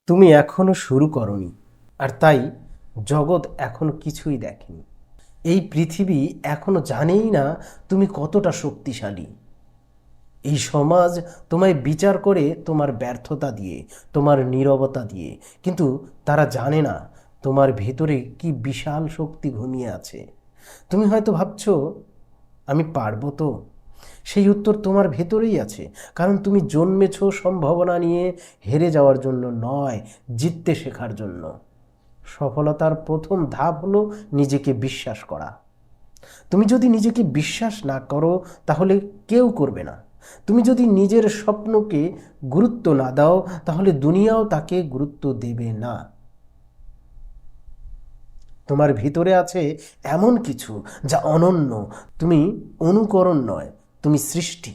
তুমি এখনো শুরু করনি, আর তাই জগৎ এখনো কিছুই দেখেনি। এই পৃথিবী এখনো জানেই না তুমি কতটা শক্তিশালী। এই সমাজ তোমায় বিচার করে তোমার ব্যর্থতা দিয়ে, তোমার নীরবতা দিয়ে, কিন্তু তারা জানে না তোমার ভেতরে কি বিশাল শক্তি ঘুমিয়ে আছে। তুমি হয়তো ভাবছো, আমি পারবো তো? সেই উত্তর তোমার ভেতরেই আছে, কারণ তুমি জন্মেছো সম্ভাবনা নিয়ে, হেরে যাওয়ার জন্য নয়, জিততে শেখার জন্য। সফলতার প্রথম ধাপ হলো নিজেকে বিশ্বাস করা। তুমি যদি নিজেকে বিশ্বাস না করো, তাহলে কেউ করবে না। তুমি যদি নিজের স্বপ্নকে গুরুত্ব না দাও, তাহলে দুনিয়াও তাকে গুরুত্ব দেবে না। তোমার ভিতরে আছে এমন কিছু যা অনন্য। তুমি অনুকরণ নয়, তুমি সৃষ্টি।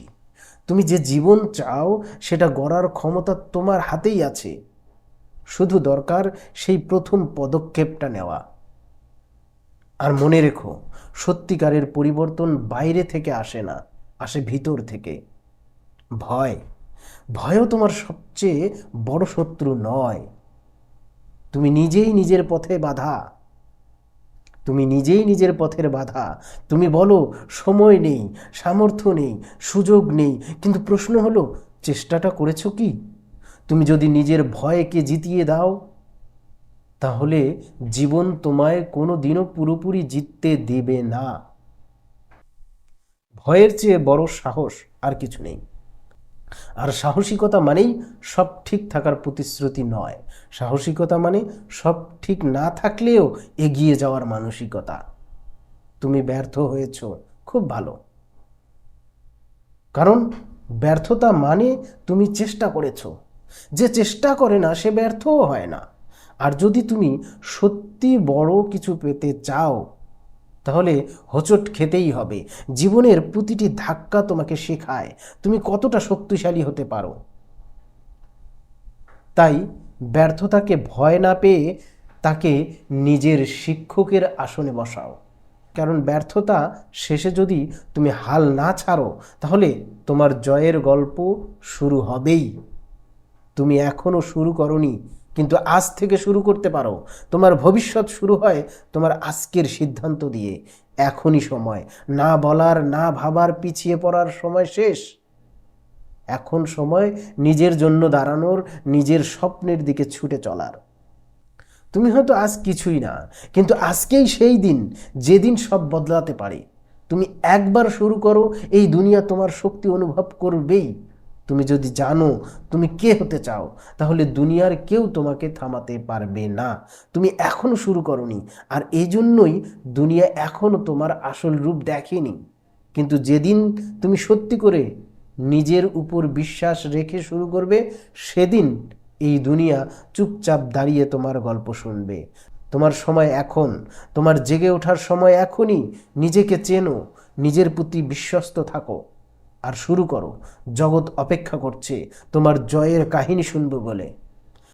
তুমি যে জীবন চাও সেটা গড়ার ক্ষমতা তোমার হাতেই আছে। শুধু দরকার সেই প্রথম পদক্ষেপটা নেওয়া। আর মনে রেখো, সত্যিকারের পরিবর্তন বাইরে থেকে আসে না, আসে ভিতর থেকে। ভয়, ভয়ও তোমার সবচেয়ে বড় শত্রু নয়। তুমি নিজেই নিজের পথে বাধা। তুমি নিজেই নিজের পথের বাধা। তুমি বলো সময় নেই, সামর্থ্য নেই, সুযোগ নেই, কিন্তু প্রশ্ন হলো চেষ্টাটা করেছো কি? তুমি যদি নিজের ভয়কে জিতিয়ে দাও, তাহলে জীবন তোমায় কোনো দিনও পুরোপুরি জিততে দেবে না। ভয়ের চেয়ে বড় সাহস আর কিছু নেই। আর সাহসিকতা মানেই সব ঠিক থাকার প্রতিশ্রুতি নয়। সাহসিকতা মানে সব ঠিক না থাকলেও এগিয়ে যাওয়ার মানসিকতা। তুমি ব্যর্থ হয়েছ, খুব ভালো, কারণ ব্যর্থতা মানে তুমি চেষ্টা করেছ। যে চেষ্টা করে না সে ব্যর্থও হয় না। আর যদি তুমি সত্যি বড় কিছু পেতে চাও, তাহলে হোঁচট খেতেই হবে। জীবনের প্রতিটি ধাক্কা তোমাকে শেখায় তুমি কতটা শক্তিশালী হতে পারো। তাই ব্যর্থতাকে ভয় না পেয়ে তাকে নিজের শিক্ষকের আসনে বসাও। কারণ ব্যর্থতা শেষে যদি তুমি হাল না ছাড়ো, তাহলে তোমার জয়ের গল্প শুরু হবেই। তুমি এখনো শুরু করনি, কিন্তু আজ থেকে শুরু করতে পারো। তোমার ভবিষ্যৎ শুরু হয় তোমার আজকের সিদ্ধান্ত দিয়ে। এখনই সময়। না বলার, না ভাবার, পিছিয়ে পড়ার সময় শেষ। এখন সময় নিজের জন্য দাঁড়ানোর, নিজের স্বপ্নের দিকে ছুটে চলার। তুমি হয়তো আজ কিছুই না, কিন্তু আজকেই সেই দিন যেদিন সব বদলাতে পারে। তুমি একবার শুরু করো, এই দুনিয়া তোমার শক্তি অনুভব করবেই। তুমি যদি জানো তুমি কে হতে চাও, তাহলে দুনিয়ার কেউ তোমাকে থামাতে পারবে না। তুমি এখনো শুরু করনি, আর এই জন্যই দুনিয়া এখনো তোমার আসল রূপ দেখেনি। কিন্তু যেদিন তুমি সত্যি করে নিজের উপর বিশ্বাস রেখে শুরু করবে, সেদিন এই দুনিয়া চুপচাপ দাঁড়িয়ে তোমার গল্প শুনবে। তোমার সময় এখন, তোমার জেগে ওঠার সময় এখনই। নিজেকে চেনো, নিজের প্রতি বিশ্বস্ত থাকো, আর শুরু করো। জগৎ অপেক্ষা করছে তোমার জয়ের কাহিনী শুনবে বলে।